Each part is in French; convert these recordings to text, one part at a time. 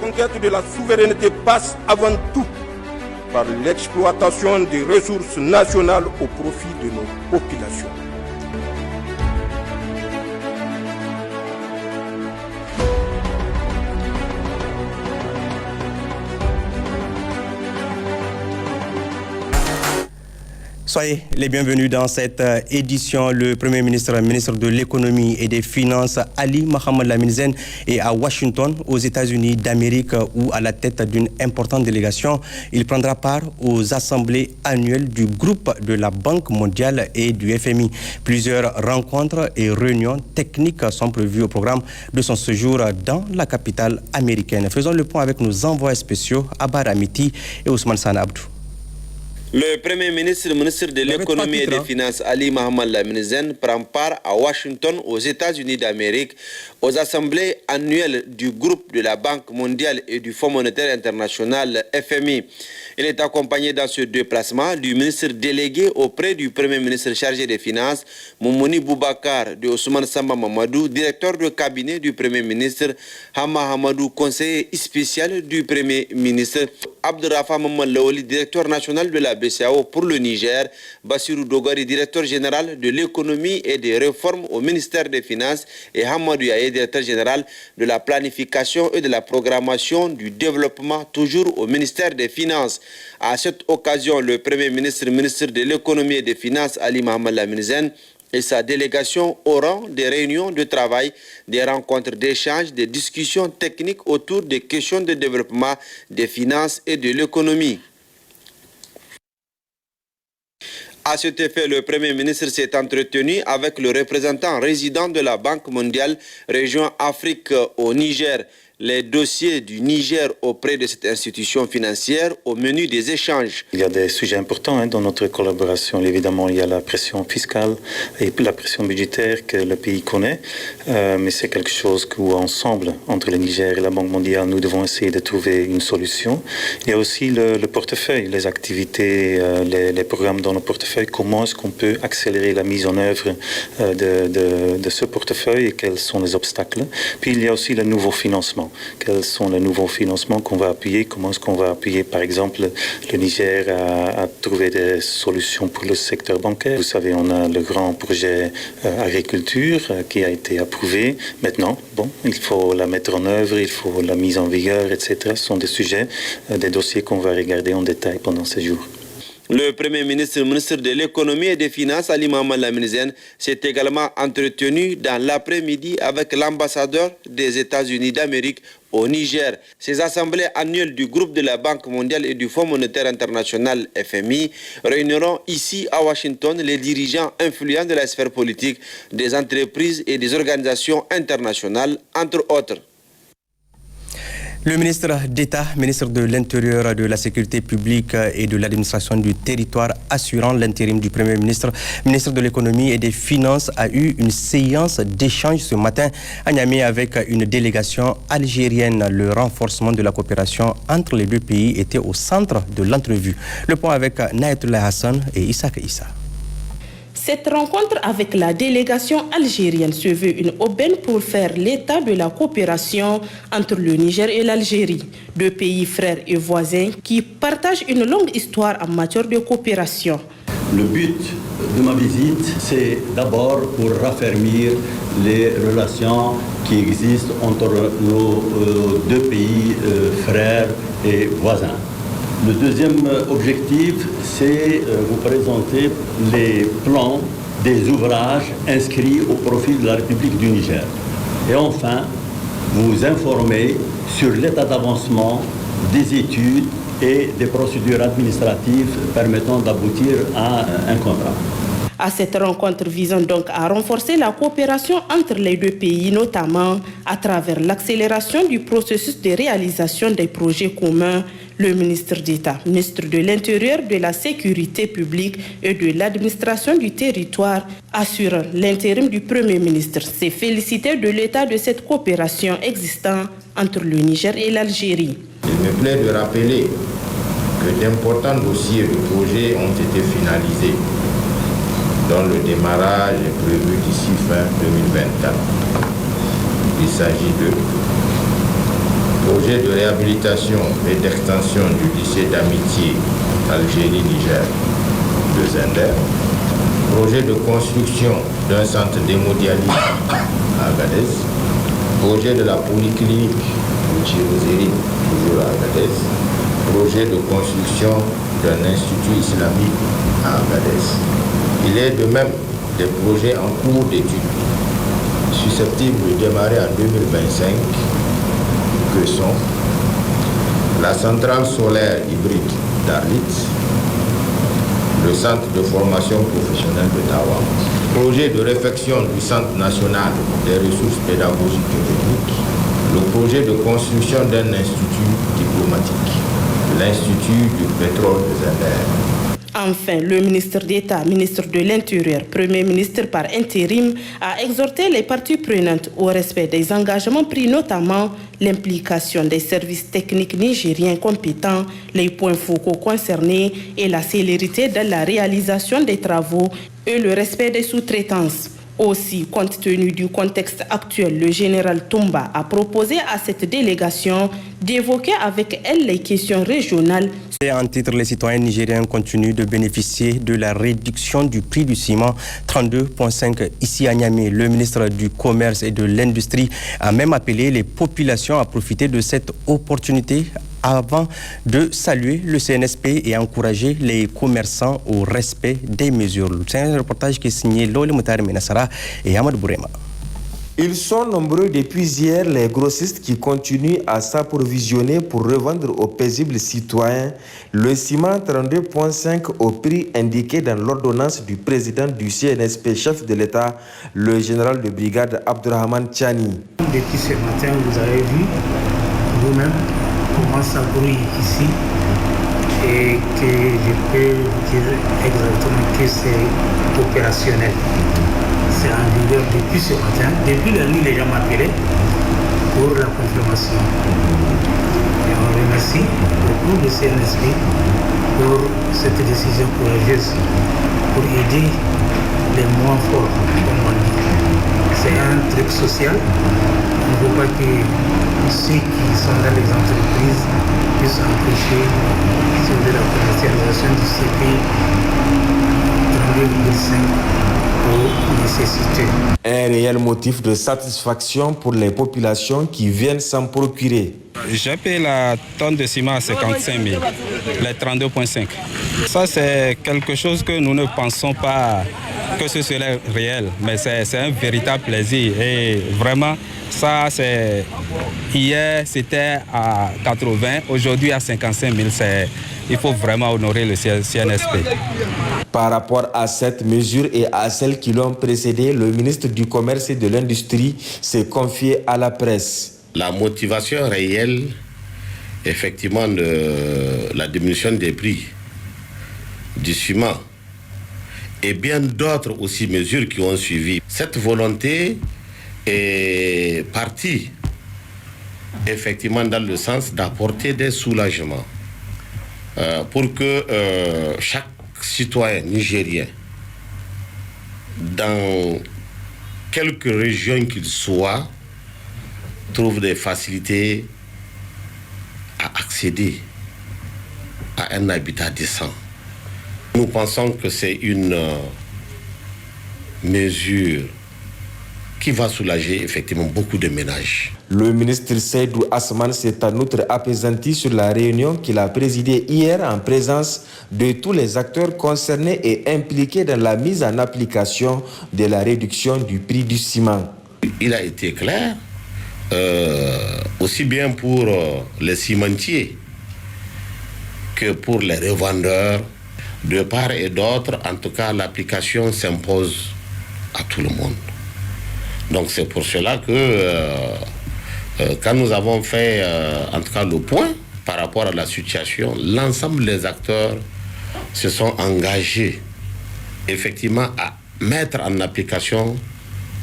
conquête de la souveraineté passe avant tout par l'exploitation des ressources nationales au profit de nos populations. Soyez les bienvenus dans cette édition. Le Premier ministre, ministre de l'Économie et des Finances, Ali Mohamed Lamine Zen, est à Washington, aux États-Unis d'Amérique, où à la tête d'une importante délégation, il prendra part aux assemblées annuelles du groupe de la Banque mondiale et du FMI. Plusieurs rencontres et réunions techniques sont prévues au programme de son séjour dans la capitale américaine. Faisons le point avec nos envoyés spéciaux, Abad Amiti et Ousmane San Abdou. Le Premier ministre, ministre de l'Économie et des Finances, Ali Mohamed Lamine Zen, prend part à Washington, aux États-Unis d'Amérique, aux assemblées annuelles du groupe de la Banque mondiale et du Fonds monétaire international FMI. Il est accompagné dans ce déplacement du ministre délégué auprès du Premier ministre chargé des Finances, Moumouni Boubacar, de Ousmane Samba Mamadou, directeur de cabinet du Premier ministre, Hama Hamadou, conseiller spécial du Premier ministre, Abdurrafa Maman Laoli, directeur national de la BCAO pour le Niger, Bassirou Dogari, directeur général de l'économie et des réformes au ministère des Finances, et Hamadou Yaye, directeur général de la planification et de la programmation du développement, toujours au ministère des Finances. À cette occasion, le Premier ministre, ministre de l'Économie et des Finances, Ali Mohamed Lamine Zen, et sa délégation auront des réunions de travail, des rencontres d'échange, des discussions techniques autour des questions de développement, des finances et de l'économie. À cet effet, le Premier ministre s'est entretenu avec le représentant résident de la Banque mondiale, région Afrique au Niger. Les dossiers du Niger auprès de cette institution financière au menu des échanges. Il y a des sujets importants dans notre collaboration. Évidemment, il y a la pression fiscale et la pression budgétaire que le pays connaît. Mais c'est quelque chose où, ensemble, entre le Niger et la Banque mondiale, nous devons essayer de trouver une solution. Il y a aussi le portefeuille, les activités, les programmes dans le portefeuille. Comment est-ce qu'on peut accélérer la mise en œuvre de ce portefeuille et quels sont les obstacles. Puis il y a aussi le nouveau financement. Quels sont les nouveaux financements qu'on va appuyer? Comment est-ce qu'on va appuyer, par exemple, le Niger à trouver des solutions pour le secteur bancaire? Vous savez, on a le grand projet agriculture qui a été approuvé. Maintenant, il faut la mettre en œuvre, il faut la mise en vigueur, etc. Ce sont des sujets, des dossiers qu'on va regarder en détail pendant ces jours. Le Premier ministre, ministre de l'Économie et des Finances, Ali Mohamed Lamine Zen, s'est également entretenu dans l'après-midi avec l'ambassadeur des États-Unis d'Amérique au Niger. Ces assemblées annuelles du groupe de la Banque mondiale et du Fonds monétaire international FMI réuniront ici à Washington les dirigeants influents de la sphère politique, des entreprises et des organisations internationales, entre autres. Le ministre d'État, ministre de l'Intérieur, de la Sécurité publique et de l'administration du territoire assurant l'intérim du Premier ministre, ministre de l'Économie et des Finances, a eu une séance d'échange ce matin à Niamey avec une délégation algérienne. Le renforcement de la coopération entre les deux pays était au centre de l'entrevue. Le point avec Naïtoula Hassan et Issa Issa. Cette rencontre avec la délégation algérienne se veut une aubaine pour faire l'état de la coopération entre le Niger et l'Algérie, deux pays frères et voisins qui partagent une longue histoire en matière de coopération. Le but de ma visite, c'est d'abord pour raffermir les relations qui existent entre nos deux pays frères et voisins. Le deuxième objectif, c'est vous présenter les plans des ouvrages inscrits au profit de la République du Niger. Et enfin, vous informer sur l'état d'avancement des études et des procédures administratives permettant d'aboutir à un contrat. À cette rencontre visant donc à renforcer la coopération entre les deux pays, notamment à travers l'accélération du processus de réalisation des projets communs, le ministre d'État, ministre de l'Intérieur, de la Sécurité publique et de l'administration du territoire, assurant l'intérim du Premier ministre, s'est félicité de l'état de cette coopération existant entre le Niger et l'Algérie. Il me plaît de rappeler que d'importants dossiers de projets ont été finalisés, dont le démarrage est prévu d'ici fin 2024. Il s'agit de projet de réhabilitation et d'extension du lycée d'amitié Algérie-Niger de Zender, projet de construction d'un centre d'hémodialyse à Agadez, projet de la polyclinique de Chirozérine, toujours à Agadez, projet de construction d'un institut islamique à Agadez. Il est de même des projets en cours d'étude susceptibles de démarrer en 2025 que sont la centrale solaire hybride d'Arlit, le centre de formation professionnelle de Tawa, projet de réfection du Centre national des ressources pédagogiques et techniques, le projet de construction d'un institut diplomatique, l'Institut du pétrole de Zender. Enfin, le ministre d'État, ministre de l'Intérieur, Premier ministre par intérim, a exhorté les parties prenantes au respect des engagements pris, notamment l'implication des services techniques nigériens compétents, les points focaux concernés et la célérité dans la réalisation des travaux et le respect des sous-traitances. Aussi, compte tenu du contexte actuel, le général Toumba a proposé à cette délégation d'évoquer avec elle les questions régionales. En titre, les citoyens nigériens continuent de bénéficier de la réduction du prix du ciment 32,5 ici à Niamey. Le ministre du Commerce et de l'Industrie a même appelé les populations à profiter de cette opportunité avant de saluer le CNSP et encourager les commerçants au respect des mesures. C'est un reportage qui est signé Lole Moutari Menassara et Ahmad Bourema. Ils sont nombreux depuis hier, les grossistes qui continuent à s'approvisionner pour revendre aux paisibles citoyens le ciment 32,5 au prix indiqué dans l'ordonnance du président du CNSP, chef de l'État, le général de brigade Abdourahmane Tchani. Depuis ce matin, vous avez vu vous-même comment ça brûle ici et que je peux dire exactement que c'est opérationnel. C'est en vigueur depuis ce matin. Depuis la nuit, les gens m'appelaient pour la confirmation. Et on remercie beaucoup le CNSP pour cette décision courageuse, pour aider les moins forts, comme on dit. C'est un truc social. On ne veut pas que ceux qui sont dans les entreprises puissent empêcher de la commercialisation du CP 32,5 aux nécessités. Un réel motif de satisfaction pour les populations qui viennent s'en procurer. J'ai payé la tonne de ciment à 55 000, les 32,5. Ça, c'est quelque chose que nous ne pensons pas que ce serait réel, mais c'est un véritable plaisir. Et vraiment, ça, c'est... Hier, c'était à 80, aujourd'hui à 55 000. Il faut vraiment honorer le CNSP. Par rapport à cette mesure et à celles qui l'ont précédée, le ministre du Commerce et de l'Industrie s'est confié à la presse. La motivation réelle, effectivement, de la diminution des prix du ciment et bien d'autres aussi mesures qui ont suivi. Cette volonté est partie effectivement dans le sens d'apporter des soulagements pour que chaque citoyen nigérien, dans quelque région qu'il soit, trouve des facilités à accéder à un habitat décent. Nous pensons que c'est une mesure qui va soulager effectivement beaucoup de ménages. Le ministre Seydou Asman s'est en outre apaisanti sur la réunion qu'il a présidée hier en présence de tous les acteurs concernés et impliqués dans la mise en application de la réduction du prix du ciment. Il a été clair, aussi bien pour les cimentiers que pour les revendeurs, de part et d'autre. En tout cas, l'application s'impose à tout le monde. Donc c'est pour cela que quand nous avons fait en tout cas le point par rapport à la situation, l'ensemble des acteurs se sont engagés effectivement à mettre en application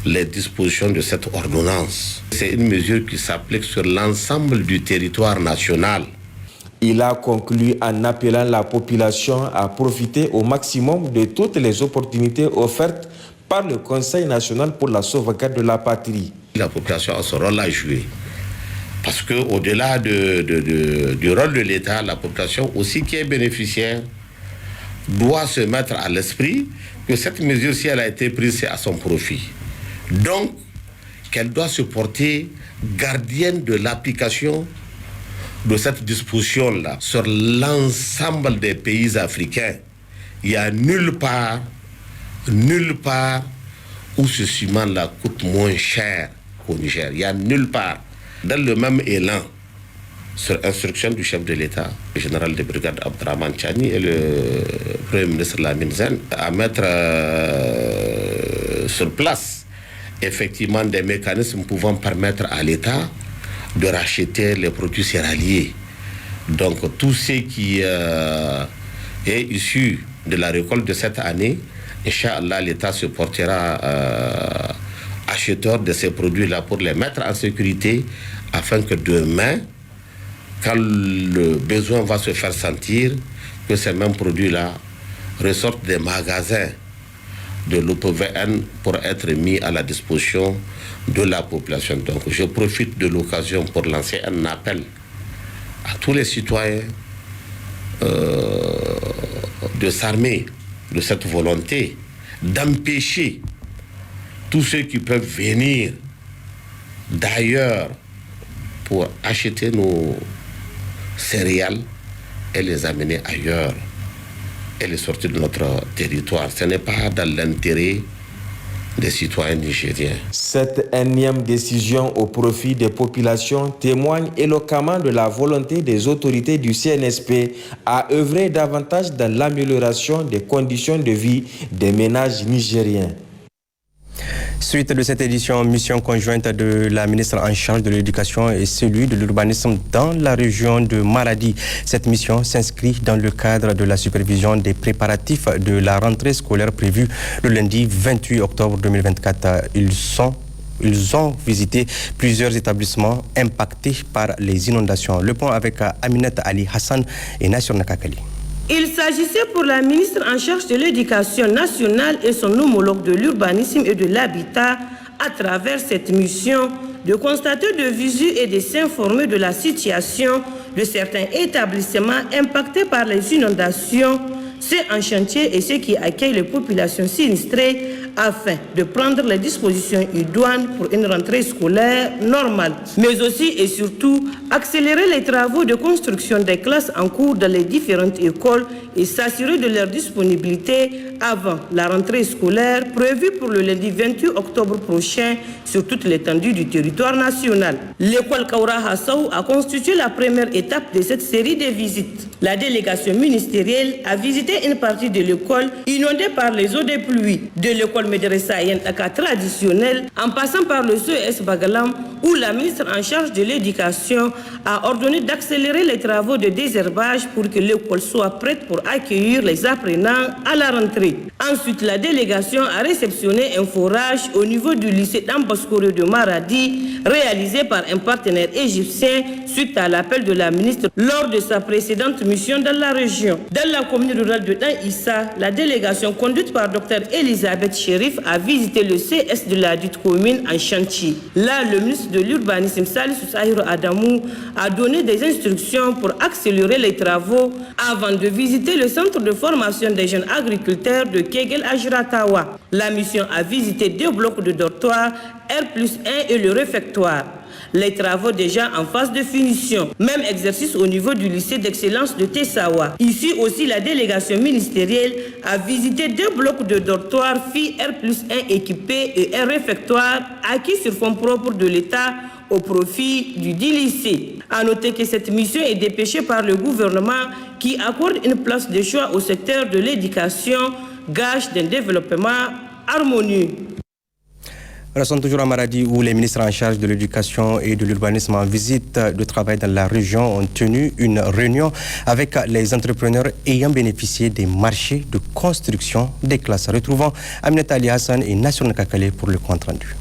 les dispositions de cette ordonnance. C'est une mesure qui s'applique sur l'ensemble du territoire national. Il a conclu en appelant la population à profiter au maximum de toutes les opportunités offertes par le Conseil national pour la sauvegarde de la patrie. La population a son rôle à jouer Parce qu'au-delà du rôle de l'État, la population aussi qui est bénéficiaire doit se mettre à l'esprit que cette mesure, si elle a été prise, c'est à son profit. Donc, qu'elle doit se porter gardienne de l'application de cette disposition-là sur l'ensemble des pays africains. Il n'y a nulle part où ce ciment-là coûte moins cher qu'au Niger. Il n'y a nulle part. Dans le même élan, sur instruction du chef de l'État, le général de brigade Abdraman Chani et le Premier ministre Lamine Zen, à mettre sur place effectivement des mécanismes pouvant permettre à l'État de racheter les produits céréaliers. Donc tout ce qui est issu de la récolte de cette année, Inch'Allah, l'État se portera acheteur de ces produits-là pour les mettre en sécurité afin que demain, quand le besoin va se faire sentir, que ces mêmes produits-là ressortent des magasins de l'OPVN pour être mis à la disposition de la population. Donc je profite de l'occasion pour lancer un appel à tous les citoyens de s'armer de cette volonté d'empêcher tous ceux qui peuvent venir d'ailleurs pour acheter nos céréales et les amener ailleurs et les sortir de notre territoire. Ce n'est pas dans l'intérêt des citoyens nigériens. Cette énième décision au profit des populations témoigne éloquemment de la volonté des autorités du CNSP à œuvrer davantage dans l'amélioration des conditions de vie des ménages nigériens. Suite de cette édition, mission conjointe de la ministre en charge de l'éducation et celui de l'urbanisme dans la région de Maradi. Cette mission s'inscrit dans le cadre de la supervision des préparatifs de la rentrée scolaire prévue le lundi 28 octobre 2024. Ils ont visité plusieurs établissements impactés par les inondations. Le point avec Aminata Ali Hassan et Nassir Nakakali. Il s'agissait pour la ministre en charge de l'éducation nationale et son homologue de l'urbanisme et de l'habitat, à travers cette mission, de constater de visu et de s'informer de la situation de certains établissements impactés par les inondations, ceux en chantier et ceux qui accueillent les populations sinistrées, afin de prendre les dispositions idoines pour une rentrée scolaire normale, mais aussi et surtout accélérer les travaux de construction des classes en cours dans les différentes écoles et s'assurer de leur disponibilité avant la rentrée scolaire prévue pour le lundi 28 octobre prochain sur toute l'étendue du territoire national. L'école Kaura Hassaou a constitué la première étape de cette série de visites. La délégation ministérielle a visité une partie de l'école inondée par les eaux des pluies, de l'école Médressa Yentaka traditionnelle, en passant par le CES Bagalam, où la ministre en charge de l'éducation a ordonné d'accélérer les travaux de désherbage pour que l'école soit prête pour accueillir les apprenants à la rentrée. Ensuite, la délégation a réceptionné un forage au niveau du lycée d'Ambascore de Maradi, réalisé par un partenaire égyptien suite à l'appel de la ministre lors de sa précédente mission dans la région. Dans la commune rurale de Dan Issa, la délégation conduite par Dr Elisabeth Chérif a visité le CS de la dite commune en chantier. Là, le ministre de l'urbanisme Salissou Sahiro Adamou a donné des instructions pour accélérer les travaux avant de visiter le centre de formation des jeunes agriculteurs de Kegel à Jiratawa. La mission a visité 2 blocs de dortoirs, R+1 et le réfectoire. Les travaux déjà en phase de finition. Même exercice au niveau du lycée d'excellence de Tessawa. Ici aussi, la délégation ministérielle a visité 2 blocs de dortoirs filles R+1 équipés et un réfectoire acquis sur fonds propres de l'État au profit du dit lycée. À noter que cette mission est dépêchée par le gouvernement qui accorde une place de choix au secteur de l'éducation, gage d'un développement harmonieux. Restons toujours à Maradi où les ministres en charge de l'éducation et de l'urbanisme en visite de travail dans la région ont tenu une réunion avec les entrepreneurs ayant bénéficié des marchés de construction des classes. Retrouvons Aminata Ali Hassan et Nassir Nakakale pour le compte rendu.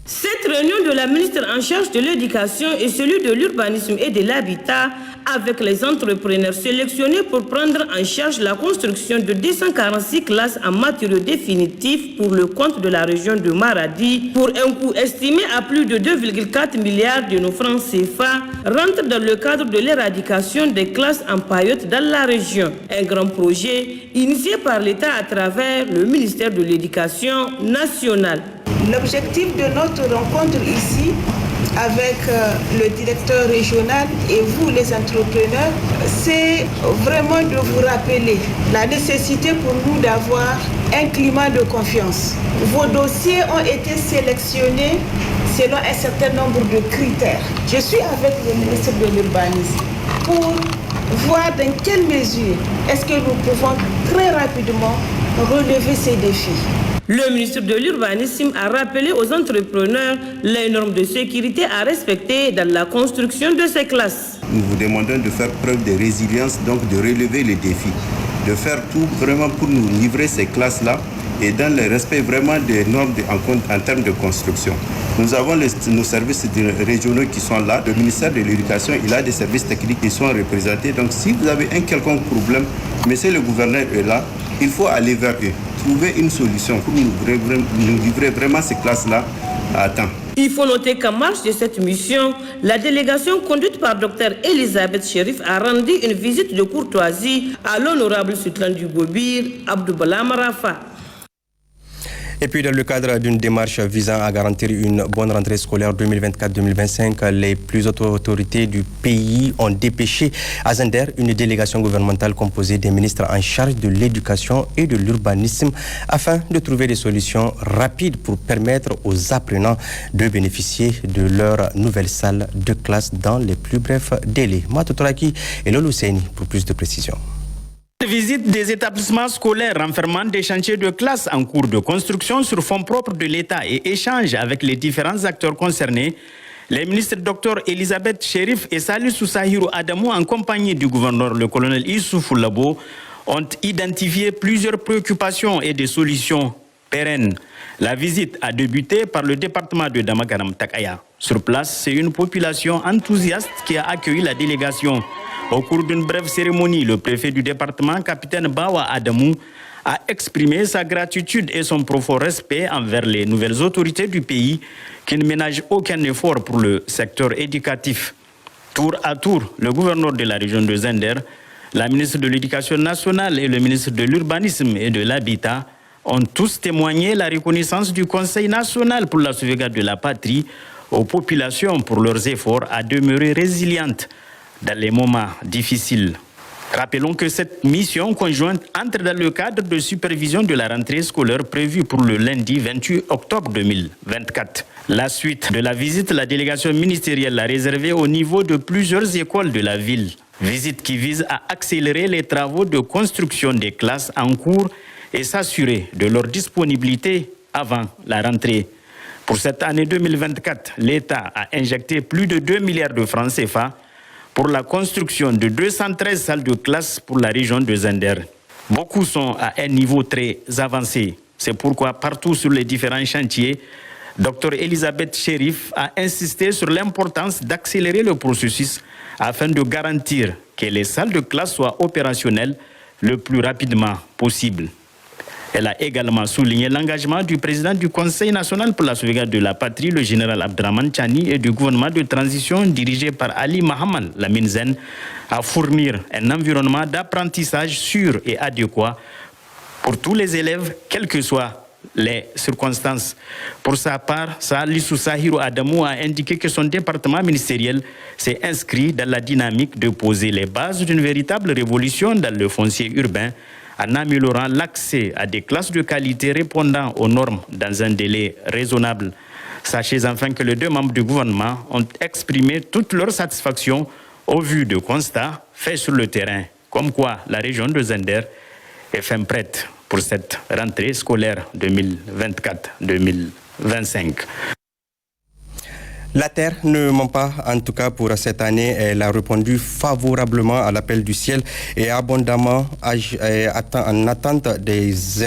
Cette réunion de la ministre en charge de l'éducation et celui de l'urbanisme et de l'habitat avec les entrepreneurs sélectionnés pour prendre en charge la construction de 246 classes en matériaux définitifs pour le compte de la région de Maradi pour un coût estimé à plus de 2,4 milliards de nos francs CFA rentre dans le cadre de l'éradication des classes en paillotte dans la région. Un grand projet initié par l'État à travers le ministère de l'Éducation nationale. L'objectif de notre rencontre ici avec le directeur régional et vous les entrepreneurs, c'est vraiment de vous rappeler la nécessité pour nous d'avoir un climat de confiance. Vos dossiers ont été sélectionnés selon un certain nombre de critères. Je suis avec le ministre de l'Urbanisme pour voir dans quelle mesure est-ce que nous pouvons très rapidement relever ces défis. Le ministre de l'Urbanisme a rappelé aux entrepreneurs les normes de sécurité à respecter dans la construction de ces classes. Nous vous demandons de faire preuve de résilience, donc de relever les défis, de faire tout vraiment pour nous livrer ces classes-là et dans le respect vraiment des normes en termes de construction. Nous avons nos services régionaux qui sont là. Le ministère de l'Éducation, il a des services techniques qui sont représentés. Donc si vous avez un quelconque problème, monsieur le gouverneur est là, il faut aller vers eux, trouver une solution pour nous livrer vraiment ces classes-là à temps. Il faut noter qu'en marge de cette mission, la délégation conduite par Dr Elisabeth Chérif a rendu une visite de courtoisie à l'honorable sultan du Gobir, Abdoubala Marafa. Et puis, dans le cadre d'une démarche visant à garantir une bonne rentrée scolaire 2024-2025, les plus hautes autorités du pays ont dépêché à Zender une délégation gouvernementale composée des ministres en charge de l'éducation et de l'urbanisme afin de trouver des solutions rapides pour permettre aux apprenants de bénéficier de leur nouvelle salle de classe dans les plus brefs délais. Matotoraki et Lolo Seni pour plus de précisions. Visite des établissements scolaires renfermant des chantiers de classe en cours de construction sur fonds propres de l'État et échange avec les différents acteurs concernés, les ministres Dr Elisabeth Chérif et Salissou Sahirou Adamou en compagnie du gouverneur le colonel Issoufou Labo ont identifié plusieurs préoccupations et des solutions pérennes. La visite a débuté par le département de Damagaram Takaya. Sur place, c'est une population enthousiaste qui a accueilli la délégation. Au cours d'une brève cérémonie, le préfet du département, capitaine Bawa Adamou, a exprimé sa gratitude et son profond respect envers les nouvelles autorités du pays qui ne ménagent aucun effort pour le secteur éducatif. Tour à tour, le gouverneur de la région de Zender, la ministre de l'Éducation nationale et le ministre de l'Urbanisme et de l'Habitat ont tous témoigné la reconnaissance du Conseil national pour la sauvegarde de la patrie aux populations pour leurs efforts à demeurer résilientes dans les moments difficiles. Rappelons que cette mission conjointe entre dans le cadre de supervision de la rentrée scolaire prévue pour le lundi 28 octobre 2024. La suite de la visite, la délégation ministérielle l'a réservée au niveau de plusieurs écoles de la ville. Visite qui vise à accélérer les travaux de construction des classes en cours et s'assurer de leur disponibilité avant la rentrée. Pour cette année 2024, l'État a injecté plus de 2 milliards de francs CFA pour la construction de 213 salles de classe pour la région de Zender. Beaucoup sont à un niveau très avancé. C'est pourquoi partout sur les différents chantiers, Dr Elisabeth Chérif a insisté sur l'importance d'accélérer le processus afin de garantir que les salles de classe soient opérationnelles le plus rapidement possible. Elle a également souligné l'engagement du président du Conseil national pour la sauvegarde de la patrie, le général Abdraman Chani, et du gouvernement de transition dirigé par Ali Mohamed Lamine Zen à fournir un environnement d'apprentissage sûr et adéquat pour tous les élèves, quelles que soient les circonstances. Pour sa part, Salissou Sahirou Adamou a indiqué que son département ministériel s'est inscrit dans la dynamique de poser les bases d'une véritable révolution dans le foncier urbain en améliorant l'accès à des classes de qualité répondant aux normes dans un délai raisonnable. Sachez enfin que les deux membres du gouvernement ont exprimé toute leur satisfaction au vu de constats faits sur le terrain, comme quoi la région de Zender est fin prête pour cette rentrée scolaire 2024-2025. La terre ne ment pas, en tout cas pour cette année. Elle a répondu favorablement à l'appel du ciel et abondamment en attente des